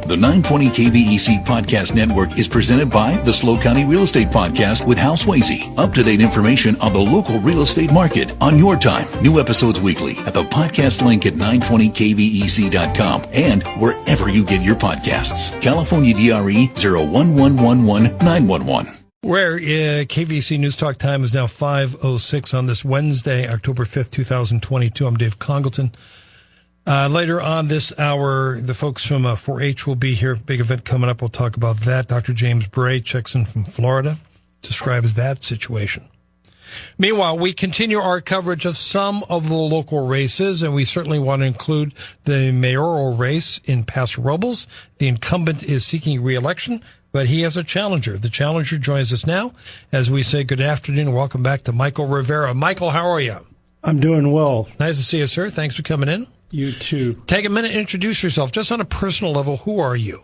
The 920 KVEC Podcast Network is presented by the SLO County Real Estate Podcast with Hal Swayze. Up-to-date information on the local real estate market on your time. New episodes weekly at the podcast link at 920kvec.com and wherever you get your podcasts. California DRE 01111-911. Where KVEC News Talk time is now 5:06 on this Wednesday, October 5th, 2022. I'm Dave Congleton. Later on this hour, the folks from 4-H will be here. Big event coming up. We'll talk about that. Dr. James Bray checks in from Florida, describes that situation. Meanwhile, we continue our coverage of some of the local races, and we certainly want to include the mayoral race in Paso Robles. The incumbent is seeking re-election, but he has a challenger. The challenger joins us now as we say good afternoon and welcome back to Michael Rivera. Michael, how are you? I'm doing well. Nice to see you, sir. Thanks for coming in. You too. Take a minute and introduce yourself. Just on a personal level, who are you?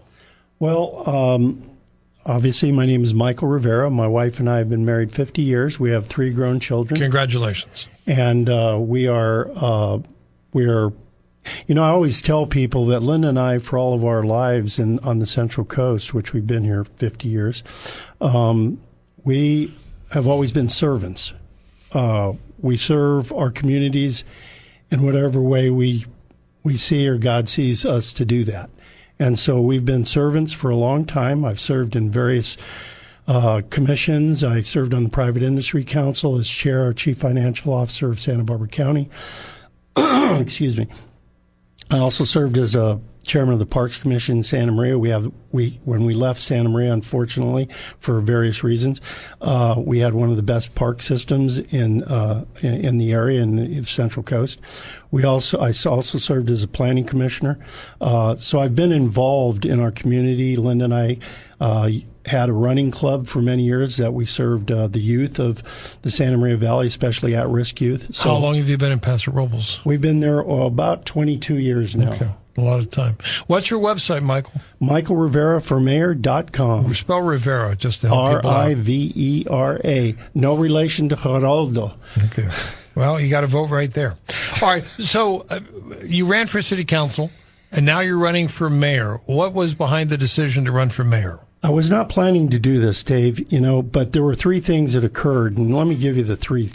Well, obviously, my name is Michael Rivera. My wife and I have been married 50 years. We have 3 grown children. Congratulations. And we are, I always tell people that Linda and I, for all of our lives on the Central Coast, which we've been here 50 years, we have always been servants. We serve our communities in whatever way we see or God sees us to do that. And so we've been servants for a long time. I've served in various commissions. I served on the Private Industry Council as chair or chief financial officer of Santa Barbara County. Excuse me. I also served as a chairman of the Parks Commission in Santa Maria. When we left Santa Maria, unfortunately, for various reasons, we had one of the best park systems in the area in the Central Coast. I also served as a planning commissioner. So I've been involved in our community. Linda and I had a running club for many years that we served the youth of the Santa Maria Valley, especially at-risk youth. So how long have you been in Paso Robles? We've been there about 22 years now. Okay. A lot of time. What's your website, Michael? MichaelRiveraforMayor.com. Spell Rivera just to help people out. Rivera. No relation to Geraldo. Okay. Well, you got to vote right there. All right. So you ran for city council, and now you're running for mayor. What was behind the decision to run for mayor? I was not planning to do this, Dave, but there were 3 things that occurred, and let me give you the three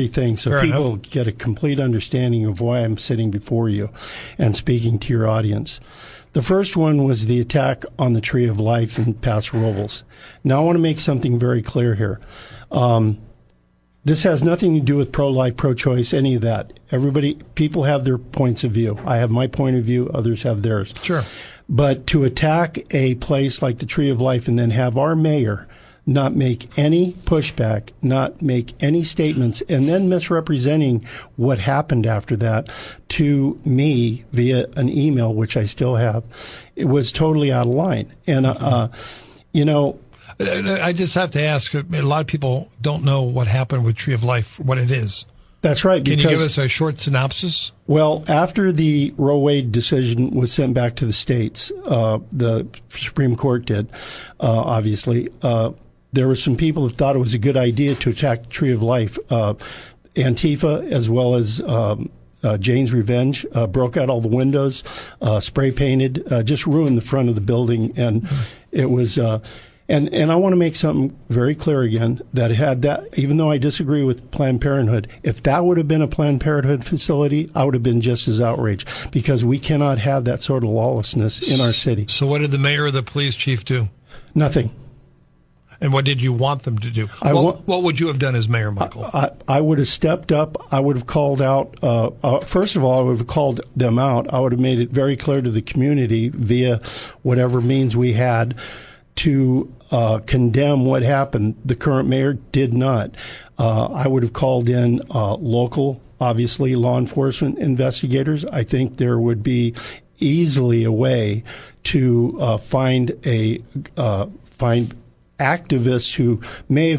things so people get a complete understanding of why I'm sitting before you and speaking to your audience. The first one was the attack on the Tree of Life in Paso Robles. Now, I want to make something very clear here. This has nothing to do with pro-life, pro-choice, any of that. People have their points of view. I have my point of view. Others have theirs. Sure. But to attack a place like the Tree of Life and then have our mayor not make any pushback, not make any statements, and then misrepresenting what happened after that to me via an email, which I still have, it was totally out of line. And, I just have to ask, a lot of people don't know what happened with Tree of Life, what it is. That's right. Can you give us a short synopsis? Well, after the Roe Wade decision was sent back to the states, the Supreme Court did, obviously, there were some people that thought it was a good idea to attack the Tree of Life. Antifa, as well as Jane's Revenge, broke out all the windows, spray painted, just ruined the front of the building. And it was... And I want to make something very clear again, that even though I disagree with Planned Parenthood, if that would have been a Planned Parenthood facility, I would have been just as outraged, because we cannot have that sort of lawlessness in our city. So what did the mayor or the police chief do? Nothing. And what did you want them to do? What would you have done as mayor, Michael? I would have stepped up. I would have called out. First of all, I would have called them out. I would have made it very clear to the community via whatever means we had to condemn what happened. The current mayor did not. I would have called in local, obviously, law enforcement investigators. I think there would be easily a way to find activists who may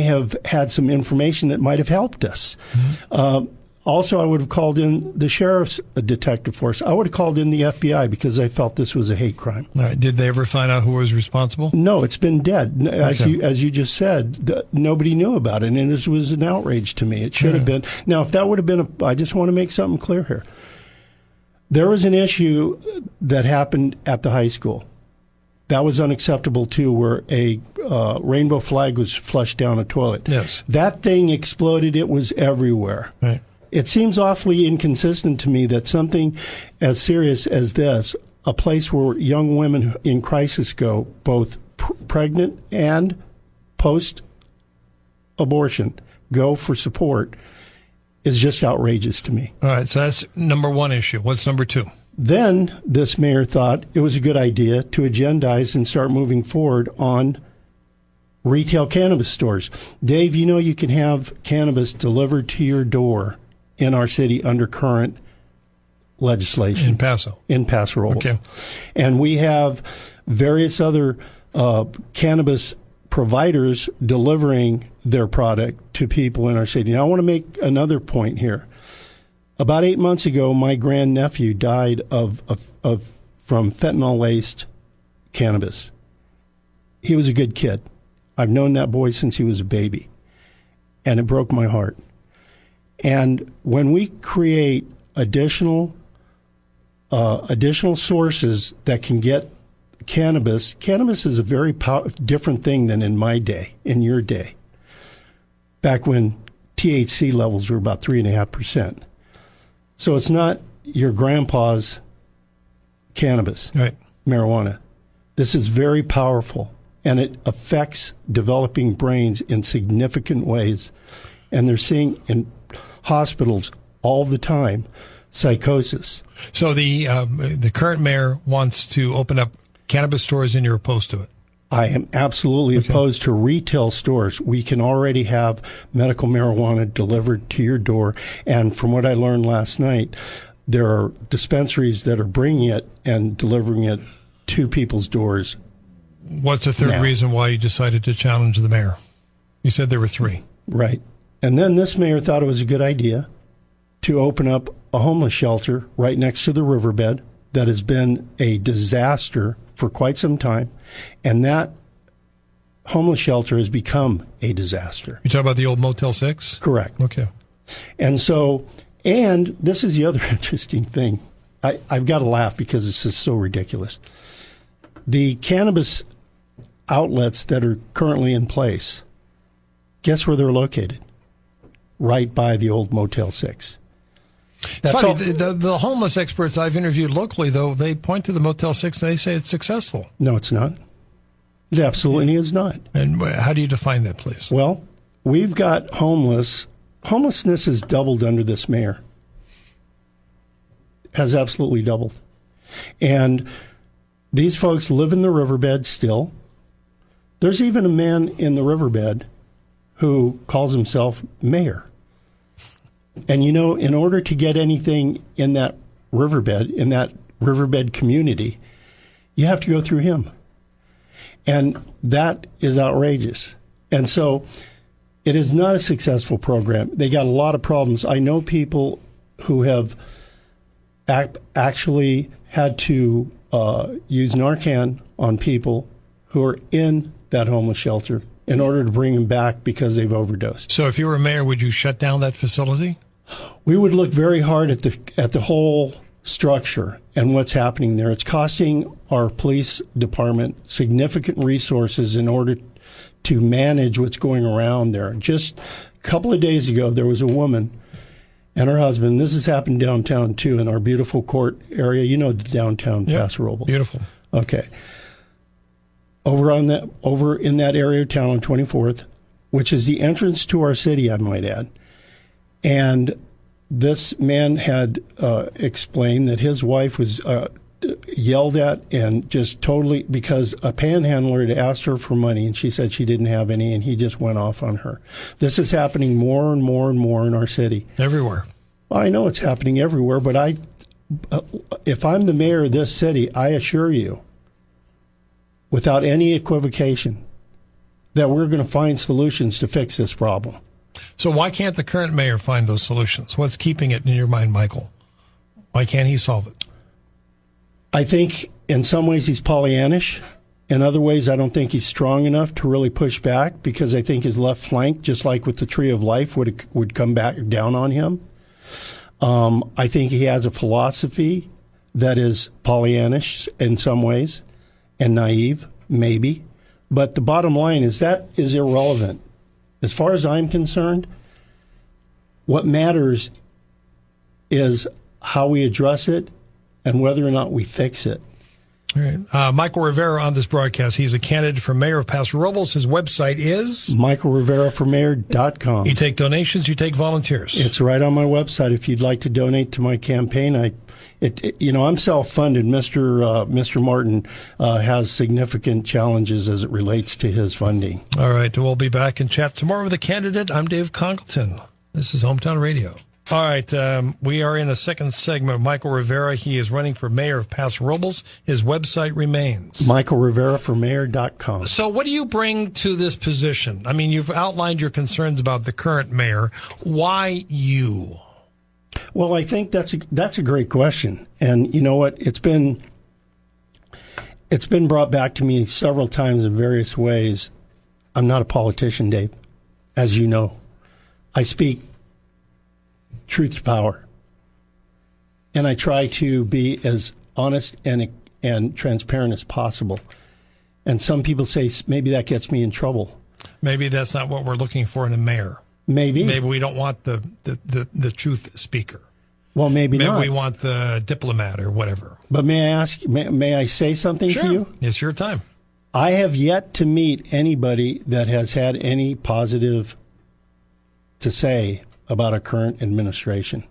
have had some information that might have helped us. Mm-hmm. Also, I would have called in the sheriff's detective force. I would have called in the FBI because I felt this was a hate crime. Did they ever find out who was responsible? No, it's been dead. As you just said, nobody knew about it, and it was an outrage to me. It should have been. Now, if that would have been I just want to make something clear here. There was an issue that happened at the high school. That was unacceptable, too, where a rainbow flag was flushed down a toilet. Yes. That thing exploded. It was everywhere. Right. It seems awfully inconsistent to me that something as serious as this, a place where young women in crisis go, both pregnant and post-abortion, go for support, is just outrageous to me. All right, so that's number one issue. What's number two? Then this mayor thought it was a good idea to agendize and start moving forward on retail cannabis stores. Dave, you know you can have cannabis delivered to your door in our city under current legislation. In Paso Robles. Okay. And we have various other cannabis providers delivering their product to people in our city. Now, I want to make another point here. About 8 months ago, my grandnephew died from fentanyl-laced cannabis. He was a good kid. I've known that boy since he was a baby, and it broke my heart. And when we create additional sources that can get cannabis is a very different thing than in my day, in your day, back when THC levels were about 3.5%. So it's not your grandpa's cannabis, right, marijuana. This is very powerful, and it affects developing brains in significant ways. And they're seeing in hospitals all the time psychosis. So the current mayor wants to open up cannabis stores, and you're opposed to it? I am absolutely opposed to retail stores. We can already have medical marijuana delivered to your door. And from what I learned last night, there are dispensaries that are bringing it and delivering it to people's doors. What's the third reason why you decided to challenge the mayor? You said there were three. Right. And then this mayor thought it was a good idea to open up a homeless shelter right next to the riverbed that has been a disaster for quite some time, and that homeless shelter has become a disaster. You talking about the old Motel 6? Correct. Okay. And so, and this is the other interesting thing. I've got to laugh because this is so ridiculous. The cannabis outlets that are currently in place, guess where they're located? Right by the old Motel 6. It's funny, the homeless experts I've interviewed locally, though, they point to the Motel 6 and they say it's successful. No, it's not. It absolutely is not. And how do you define that, please? Well, we've got homelessness has doubled under this mayor. Has absolutely doubled. And these folks live in the riverbed still. There's even a man in the riverbed who calls himself mayor. And, you know, in order to get anything in that riverbed community, you have to go through him. And that is outrageous. And so it is not a successful program. They got a lot of problems. I know people who have actually had to use Narcan on people who are in that homeless shelter in order to bring them back because they've overdosed. So if you were mayor, would you shut down that facility? We would look very hard at the whole structure and what's happening there. It's costing our police department significant resources in order to manage what's going around there. Just a couple of days ago, there was a woman and her husband. This has happened downtown, too, in our beautiful court area. You know, the downtown Paso Robles. Beautiful. Okay. Over in that area of town on 24th, which is the entrance to our city, I might add. And this man had explained that his wife was yelled at and just totally, because a panhandler had asked her for money and she said she didn't have any, and he just went off on her. This is happening more and more and more in our city. Everywhere. Well, I know it's happening everywhere, but if I'm the mayor of this city, I assure you, without any equivocation, that we're going to find solutions to fix this problem. So why can't the current mayor find those solutions? What's keeping it in your mind, Michael? Why can't he solve it? I think in some ways he's Pollyannish. In other ways, I don't think he's strong enough to really push back, because I think his left flank, just like with the Tree of Life, would come back down on him. I think he has a philosophy that is Pollyannish in some ways and naive, maybe. But the bottom line is that is irrelevant. As far as I'm concerned, what matters is how we address it and whether or not we fix it. All right. Michael Rivera on this broadcast. He's a candidate for mayor of Paso Robles. His website is? MichaelRiveraforMayor.com. You take donations, you take volunteers. It's right on my website. If you'd like to donate to my campaign, I'm self-funded. Mr. Martin has significant challenges as it relates to his funding. All right. We'll be back and chat some more with the candidate. I'm Dave Congleton. This is Hometown Radio. All right, we are in a second segment of Michael Rivera. He is running for mayor of Paso Robles. His website remains MichaelRiveraforMayor.com. So what do you bring to this position? I mean, you've outlined your concerns about the current mayor. Why you? Well, I think that's a great question. And you know what? It's been brought back to me several times in various ways. I'm not a politician, Dave, as you know. I speak truth to power. And I try to be as honest and transparent as possible. And some people say maybe that gets me in trouble. Maybe that's not what we're looking for in a mayor. Maybe we don't want the truth speaker. Well, maybe not. Maybe we want the diplomat or whatever. But may I ask, may I say something Sure. to you? It's your time. I have yet to meet anybody that has had any positive to say about our current administration.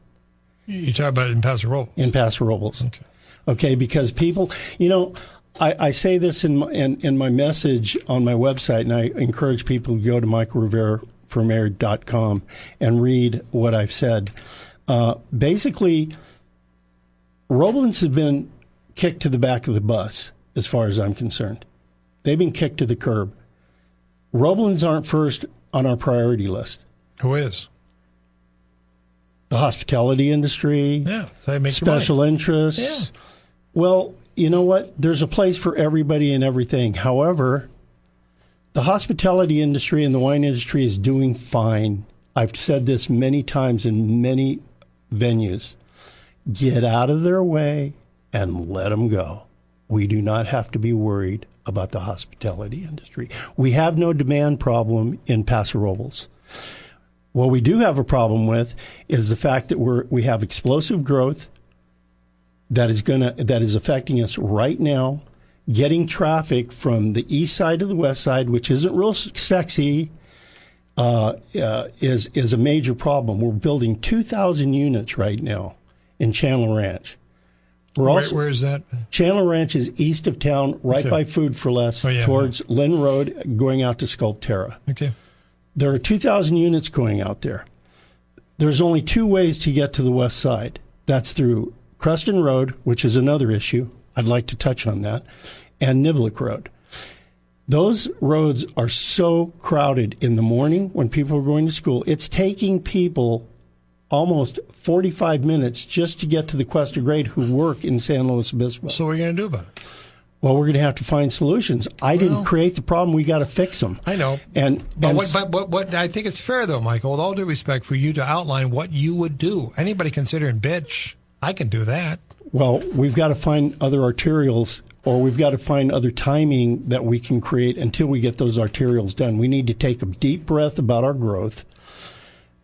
You talk about it in Paso Robles. In Paso Robles. Okay, because people, I say this in my message on my website, and I encourage people to go to MichaelRiveraforMayor.com and read what I've said. Basically, Roblins have been kicked to the back of the bus, as far as I'm concerned. They've been kicked to the curb. Roblins aren't first on our priority list. Who is? The hospitality industry, yeah, so it makes special interests. Yeah. Well, you know what? There's a place for everybody and everything. However, the hospitality industry and the wine industry is doing fine. I've said this many times in many venues. Get out of their way and let them go. We do not have to be worried about the hospitality industry. We have no demand problem in Paso Robles. What we do have a problem with is the fact that we have explosive growth that is affecting us right now. Getting traffic from the east side to the west side, which isn't real sexy, is a major problem. We're building 2,000 units right now in Chandler Ranch. Where is that? Chandler Ranch is east of town, right by Food for Less, towards Lynn Road, going out to Sculpterra. Okay. There are 2,000 units going out there. There's only two ways to get to the west side. That's through Creston Road, which is another issue. I'd like to touch on that, and Niblick Road. Those roads are so crowded in the morning when people are going to school. It's taking people almost 45 minutes just to get to the Cuesta Grade who work in San Luis Obispo. So what are you going to do about it? Well, we're going to have to find solutions. I didn't create the problem. We got to fix them. I know. But I think it's fair, though, Michael, with all due respect, for you to outline what you would do. Anybody considering bitch, I can do that. Well, we've got to find other arterials, or we've got to find other timing that we can create until we get those arterials done. We need to take a deep breath about our growth,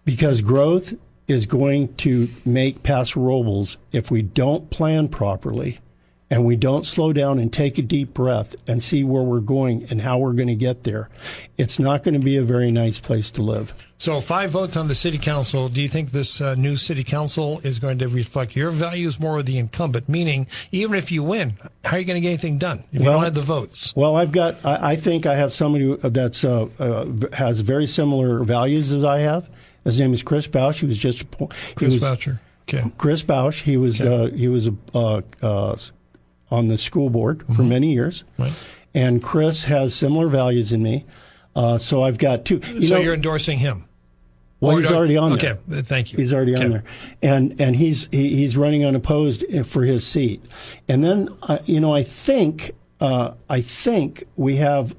because growth is going to make Paso Robles, if we don't plan properly and we don't slow down and take a deep breath and see where we're going and how we're going to get there, it's not going to be a very nice place to live. So 5 votes on the city council. Do you think this new city council is going to reflect your values more of the incumbent? Meaning, even if you win, how are you going to get anything done if you don't have the votes? Well, I think I have somebody that's has very similar values as I have. His name is Chris Bausch. He was just Chris Boucher. Okay. Chris Bausch. He was on the school board for many years, right. And Chris has similar values in me. So I've got two. You're endorsing him. Well, he's already on there. Okay, thank you. He's already on there, and he's running unopposed for his seat. And then I think we have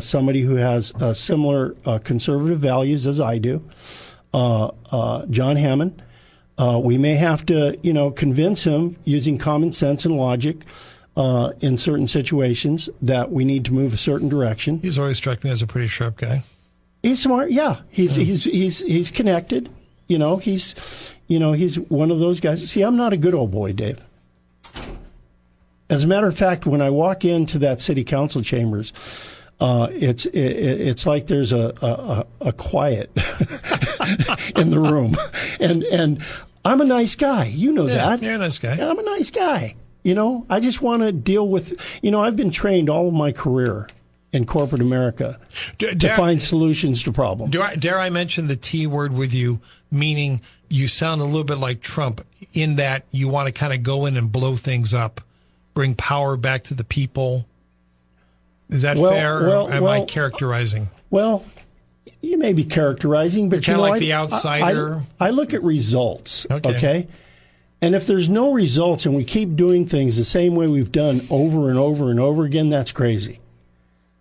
somebody who has similar conservative values as I do, John Hammond. We may have to, convince him using common sense and logic in certain situations that we need to move a certain direction. He's always struck me as a pretty sharp guy. He's smart. Yeah, he's connected. He's one of those guys. See, I'm not a good old boy, Dave. As a matter of fact, when I walk into that city council chambers, it's like there's a quiet in the room, and I'm a nice guy. You know that. You're a nice guy. I'm a nice guy. I just want to deal with. I've been trained all of my career in corporate America to find solutions to problems. Dare I mention the T word with you, meaning you sound a little bit like Trump in that you want to kind of go in and blow things up, bring power back to the people. Is that fair, or am I characterizing? Well, you may be characterizing, but you're kind of like the outsider. I look at results, okay? And if there's no results and we keep doing things the same way we've done over and over and over again, that's crazy.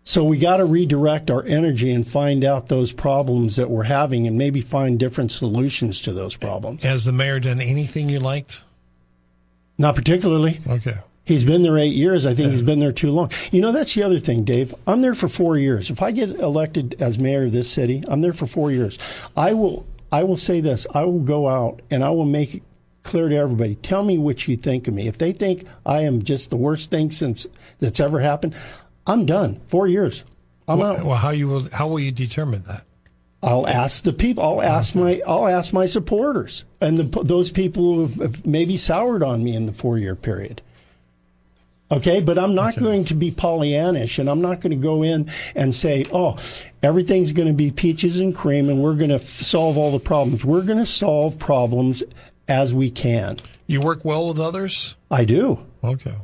So we got to redirect our energy and find out those problems that we're having and maybe find different solutions to those problems. Has the mayor done anything you liked? Not particularly. Okay. He's been there 8 years. I think he's been there too long. That's the other thing, Dave. I'm there for 4 years. If I get elected as mayor of this city, I'm there for 4 years. I will say this. I will go out and I will make it clear to everybody. Tell me what you think of me. If they think I am just the worst thing that's ever happened, I'm done. 4 years. I'm out. Well, how will you determine that? I'll ask the people. I'll ask my supporters and those people who have maybe soured on me in the 4-year period. Okay, but I'm not going to be Pollyannish, and I'm not going to go in and say, everything's going to be peaches and cream, and we're going to solve all the problems. We're going to solve problems as we can. You work well with others? I do. Okay.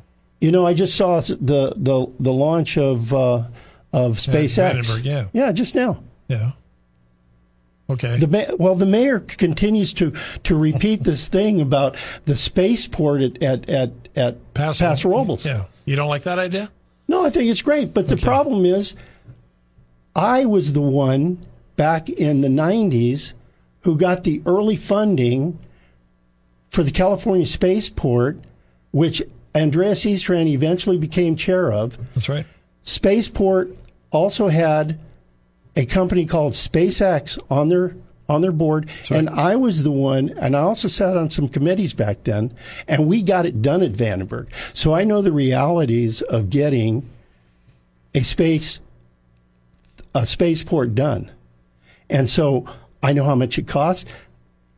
I just saw the launch of SpaceX. Yeah, just now. Yeah. Okay. The mayor continues to repeat this thing about the spaceport at Paso Robles. Yeah. You don't like that idea? No, I think it's great. But the problem is, I was the one back in the 90s who got the early funding for the California spaceport, which Andreas Eastran eventually became chair of. That's right. Spaceport also had a company called SpaceX on their board, right. And I was the one, and I also sat on some committees back then, and we got it done at Vandenberg. So I know the realities of getting a spaceport done, and so I know how much it costs.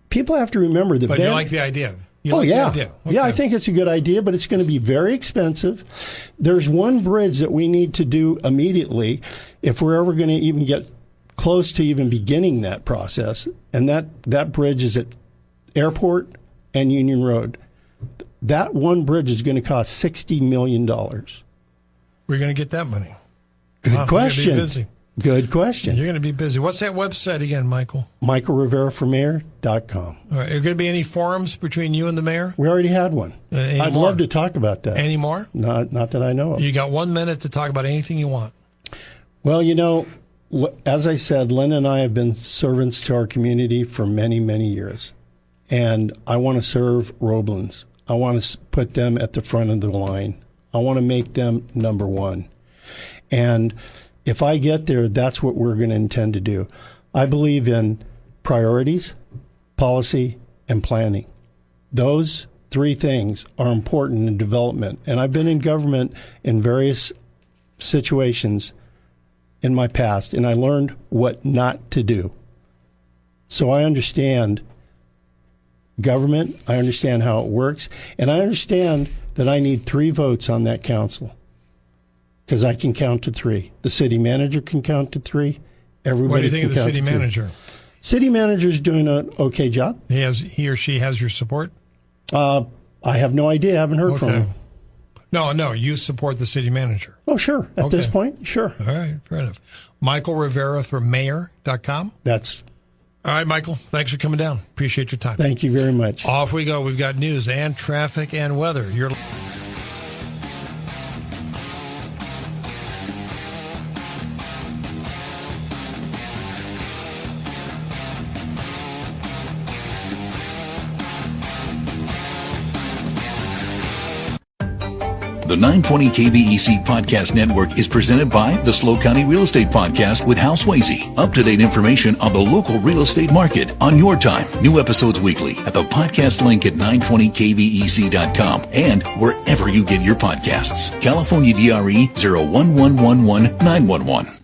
People have to remember that. But you like the idea. The idea. Okay. Yeah, I think it's a good idea, but it's going to be very expensive. There's one bridge that we need to do immediately if we're ever going to even get close to even beginning that process, and that bridge is at Airport and Union Road. That one bridge is going to cost $60 million. We're going to get that money. Good question. You're going to be busy. Good question. You're going to be busy. What's that website again, Michael? MichaelRiveraForMayor.com. All right. Are there going to be any forums between you and the mayor? We already had one. I'd love to talk about that. Any more? Not that I know of. You got 1 minute to talk about anything you want. Well, as I said, Lynn and I have been servants to our community for many, many years. And I want to serve Roblins. I want to put them at the front of the line. I want to make them number one. And if I get there, that's what we're going to intend to do. I believe in priorities, policy, and planning. Those three things are important in development. And I've been in government in various situations in my past, and I learned what not to do. So I understand government, I understand how it works, and I understand that I need 3 votes on that council. Because I can count to 3. The city manager can count to 3. Everybody. What do you think of the city manager? City manager's doing an okay job. He or she has your support? I have no idea. I haven't heard from him. No, you support the city manager. Oh, sure. At this point, sure. All right, fair enough. Michael Rivera for mayor.com. That's. All right, Michael, thanks for coming down. Appreciate your time. Thank you very much. Off we go. We've got news and traffic and weather. The 920 KVEC Podcast Network is presented by the SLO County Real Estate Podcast with Hal Swayze. Up-to-date information on the local real estate market on your time. New episodes weekly at the podcast link at 920kvec.com and wherever you get your podcasts. California DRE 01111 911.